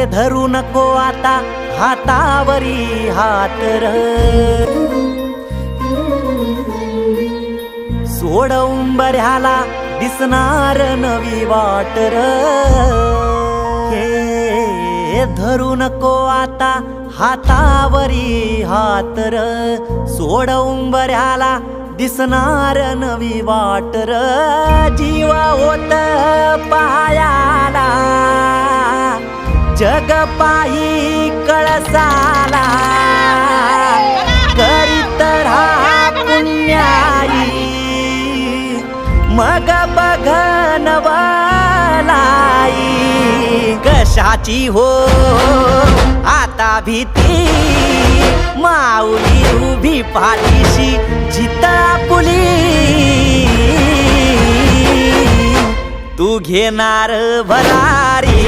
धरू नको आता हातावरी हात र, सोड उंबऱ्याला दिसणार नवी वाट र, हे धरू नको आता हातावरी हात र, सोड उंबऱ्याला दिसणार नवी वाट र, जीवा होत पायाला जग पायी कळसाला, करीत राहा पुण्याई मग बघ नवलाई, कशाची हो आता भीती माऊली उभी पाठीशी जिता पुली, तू घेणार भरारी